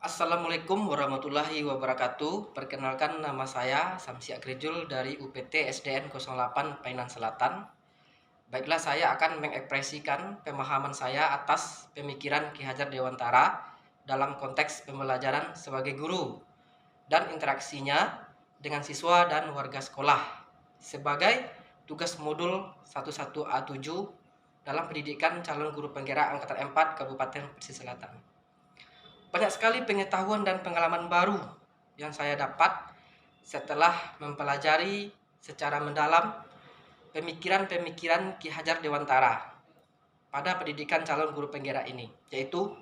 Assalamualaikum warahmatullahi wabarakatuh. Perkenalkan, nama saya Samsi Agrejul dari UPT SDN 08 Painan Selatan. Baiklah, saya akan mengekspresikan pemahaman saya atas pemikiran Ki Hajar Dewantara dalam konteks pembelajaran sebagai guru dan interaksinya dengan siswa dan warga sekolah sebagai tugas modul 11A7 dalam pendidikan calon guru penggerak angkatan 4 Kabupaten Pesisir Selatan. Banyak sekali pengetahuan dan pengalaman baru yang saya dapat setelah mempelajari secara mendalam pemikiran-pemikiran Ki Hajar Dewantara pada pendidikan calon guru penggerak ini, yaitu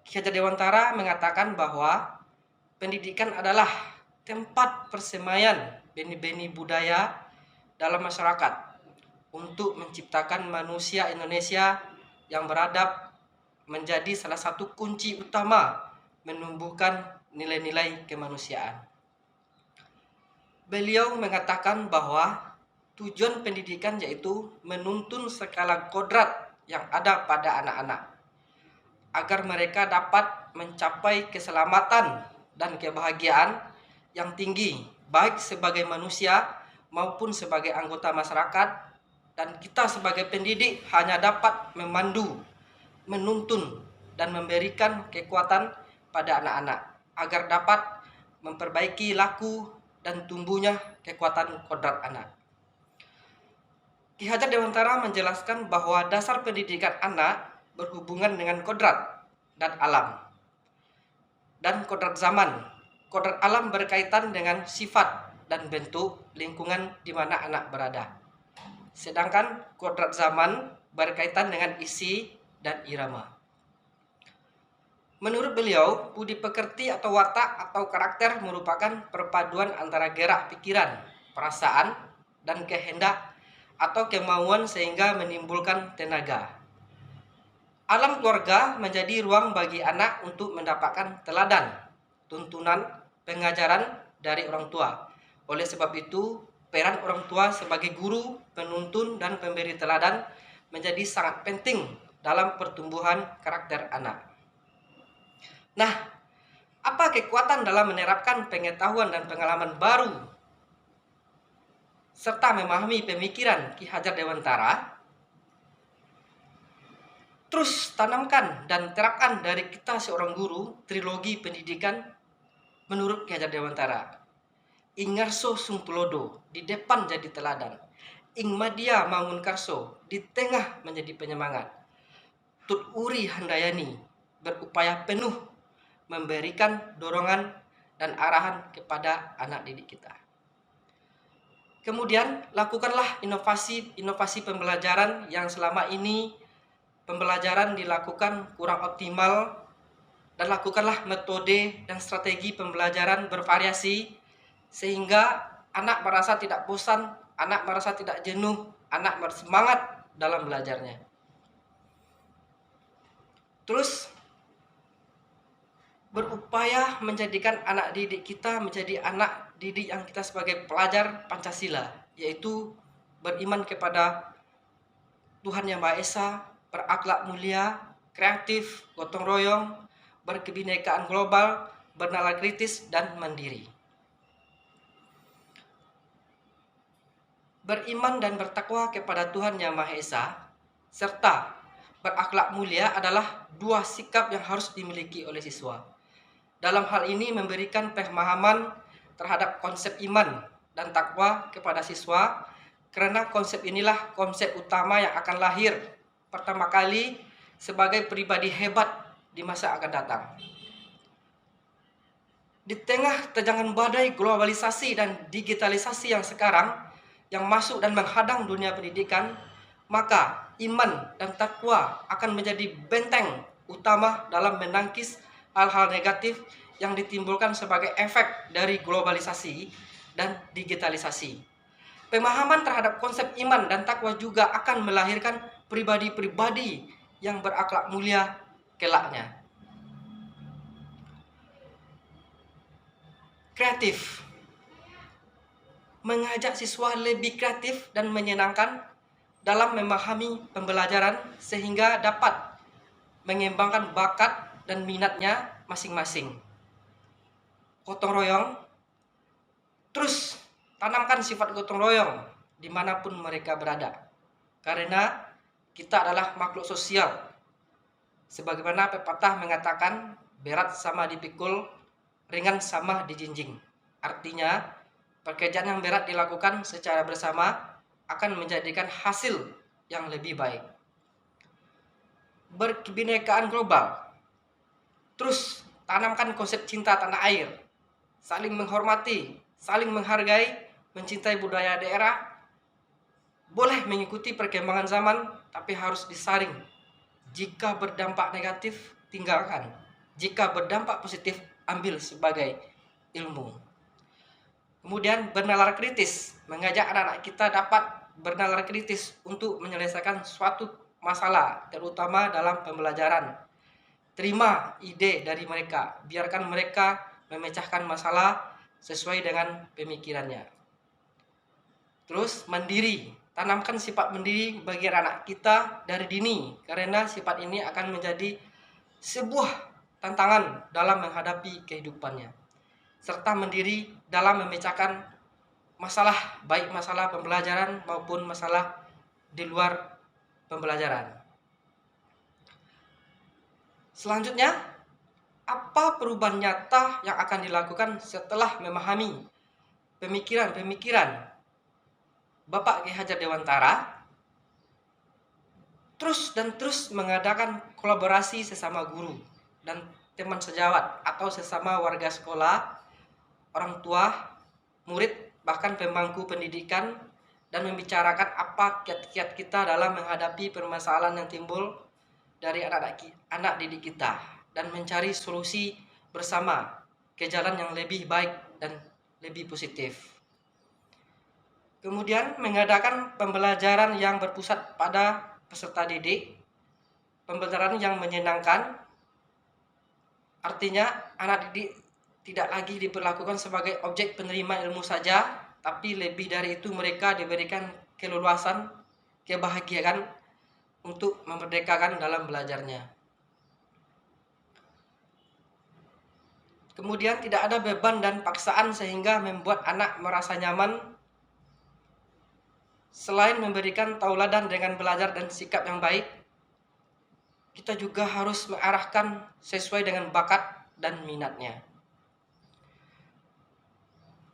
Ki Hajar Dewantara mengatakan bahwa pendidikan adalah tempat persemaian benih-benih budaya dalam masyarakat untuk menciptakan manusia Indonesia yang beradab menjadi salah satu kunci utama menumbuhkan nilai-nilai kemanusiaan. Beliau mengatakan bahwa tujuan pendidikan yaitu menuntun skala kodrat yang ada pada anak-anak agar mereka dapat mencapai keselamatan dan kebahagiaan yang tinggi, baik sebagai manusia maupun sebagai anggota masyarakat, dan kita sebagai pendidik hanya dapat memandu, menuntun, dan memberikan kekuatan pada anak-anak agar dapat memperbaiki laku dan tumbuhnya kekuatan kodrat anak. Ki Hajar Dewantara menjelaskan bahwa dasar pendidikan anak berhubungan dengan kodrat dan alam dan kodrat zaman. Kodrat alam berkaitan dengan sifat dan bentuk lingkungan di mana anak berada, sedangkan kodrat zaman berkaitan dengan isi dan irama. Menurut beliau, budi pekerti atau watak atau karakter merupakan perpaduan antara gerak pikiran, perasaan, dan kehendak atau kemauan sehingga menimbulkan tenaga. Alam keluarga menjadi ruang bagi anak untuk mendapatkan teladan, tuntunan, pengajaran dari orang tua. Oleh sebab itu, peran orang tua sebagai guru, penuntun, dan pemberi teladan menjadi sangat penting dalam pertumbuhan karakter anak. Nah, apa kekuatan dalam menerapkan pengetahuan dan pengalaman baru serta memahami pemikiran Ki Hajar Dewantara? Terus tanamkan dan terapkan dari kita seorang guru trilogi pendidikan menurut Ki Hajar Dewantara. Ing ngarso sung tulodo, di depan jadi teladan. Ing madia mangun karso, di tengah menjadi penyemangat. Tut uri handayani, berupaya penuh memberikan dorongan dan arahan kepada anak didik kita. Kemudian lakukanlah inovasi pembelajaran yang selama ini pembelajaran dilakukan kurang optimal, dan lakukanlah metode dan strategi pembelajaran bervariasi sehingga anak merasa tidak bosan, anak merasa tidak jenuh, anak bersemangat dalam belajarnya. Terus berupaya menjadikan anak didik kita menjadi anak didik yang kita sebagai pelajar Pancasila, yaitu beriman kepada Tuhan Yang Maha Esa, berakhlak mulia, kreatif, gotong royong, berkebinekaan global, bernalar kritis, dan mandiri. Beriman dan bertakwa kepada Tuhan Yang Maha Esa serta berakhlak mulia adalah dua sikap yang harus dimiliki oleh siswa. Dalam hal ini memberikan pemahaman terhadap konsep iman dan takwa kepada siswa, karena konsep inilah konsep utama yang akan lahir pertama kali sebagai pribadi hebat di masa akan datang. Di tengah terjangan badai globalisasi dan digitalisasi yang sekarang yang masuk dan menghadang dunia pendidikan, maka iman dan takwa akan menjadi benteng utama dalam menangkis hal-hal negatif yang ditimbulkan sebagai efek dari globalisasi dan digitalisasi. Pemahaman terhadap konsep iman dan takwa juga akan melahirkan pribadi-pribadi yang berakhlak mulia kelaknya. Kreatif. Mengajak siswa lebih kreatif dan menyenangkan dalam memahami pembelajaran sehingga dapat mengembangkan bakat dan minatnya masing-masing. Gotong royong, terus tanamkan sifat gotong royong dimanapun mereka berada. Karena kita adalah makhluk sosial. Sebagaimana pepatah mengatakan, berat sama dipikul, ringan sama dijinjing. Artinya, pekerjaan yang berat dilakukan secara bersama akan menjadikan hasil yang lebih baik. Berkebinekaan global. Terus tanamkan konsep cinta tanah air, saling menghormati, saling menghargai, mencintai budaya daerah. Boleh mengikuti perkembangan zaman, tapi harus disaring. Jika berdampak negatif, tinggalkan. Jika berdampak positif, ambil sebagai ilmu. Kemudian bernalar kritis, mengajak anak-anak kita dapat bernalar kritis untuk menyelesaikan suatu masalah, terutama dalam pembelajaran. Terima ide dari mereka, biarkan mereka memecahkan masalah sesuai dengan pemikirannya. Terus mandiri, tanamkan sifat mandiri bagi anak kita dari dini, karena sifat ini akan menjadi sebuah tantangan dalam menghadapi kehidupannya. Serta mandiri dalam memecahkan masalah, baik masalah pembelajaran maupun masalah di luar pembelajaran. Selanjutnya, apa perubahan nyata yang akan dilakukan setelah memahami pemikiran-pemikiran Bapak Ki Hajar Dewantara, terus mengadakan kolaborasi sesama guru dan teman sejawat atau sesama warga sekolah, orang tua, murid, bahkan pemangku pendidikan, dan membicarakan apa kiat-kiat kita dalam menghadapi permasalahan yang timbul dari anak didik kita, dan mencari solusi bersama ke jalan yang lebih baik dan lebih positif. Kemudian mengadakan pembelajaran yang berpusat pada peserta didik, pembelajaran yang menyenangkan, artinya anak didik tidak lagi diperlakukan sebagai objek penerima ilmu saja, tapi lebih dari itu mereka diberikan keleluasan, kebahagiaan untuk memerdekakan dalam belajarnya. Kemudian tidak ada beban dan paksaan sehingga membuat anak merasa nyaman. Selain memberikan tauladan dengan belajar dan sikap yang baik, kita juga harus mengarahkan sesuai dengan bakat dan minatnya.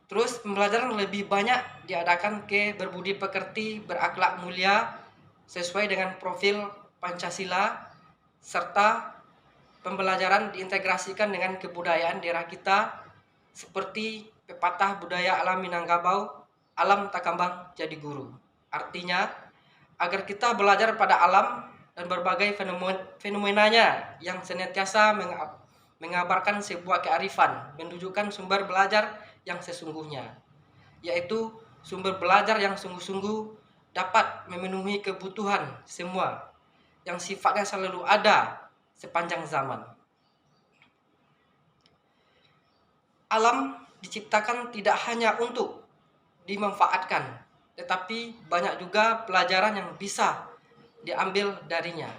Terus pembelajaran lebih banyak diadakan ke berbudi pekerti, berakhlak mulia, sesuai dengan profil Pancasila, serta pembelajaran diintegrasikan dengan kebudayaan daerah kita, seperti pepatah budaya alam Minangkabau, alam takambang jadi guru. Artinya, agar kita belajar pada alam dan berbagai fenomenanya yang senantiasa mengabarkan sebuah kearifan, menunjukkan sumber belajar yang sesungguhnya, yaitu sumber belajar yang sungguh-sungguh dapat memenuhi kebutuhan semua, yang sifatnya selalu ada sepanjang zaman. Alam diciptakan tidak hanya untuk dimanfaatkan, tetapi banyak juga pelajaran yang bisa diambil darinya.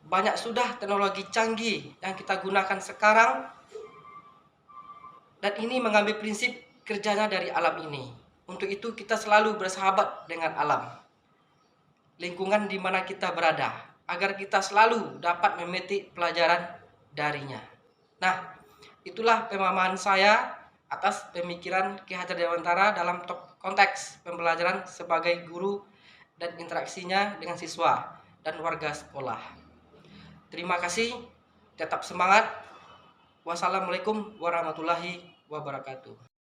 Banyak sudah teknologi canggih yang kita gunakan sekarang, dan ini mengambil prinsip kerjanya dari alam ini. Untuk itu kita selalu bersahabat dengan alam, lingkungan di mana kita berada, agar kita selalu dapat memetik pelajaran darinya. Nah, itulah pemahaman saya atas pemikiran Ki Hajar Dewantara dalam konteks pembelajaran sebagai guru dan interaksinya dengan siswa dan warga sekolah. Terima kasih, tetap semangat. Wassalamualaikum warahmatullahi wabarakatuh.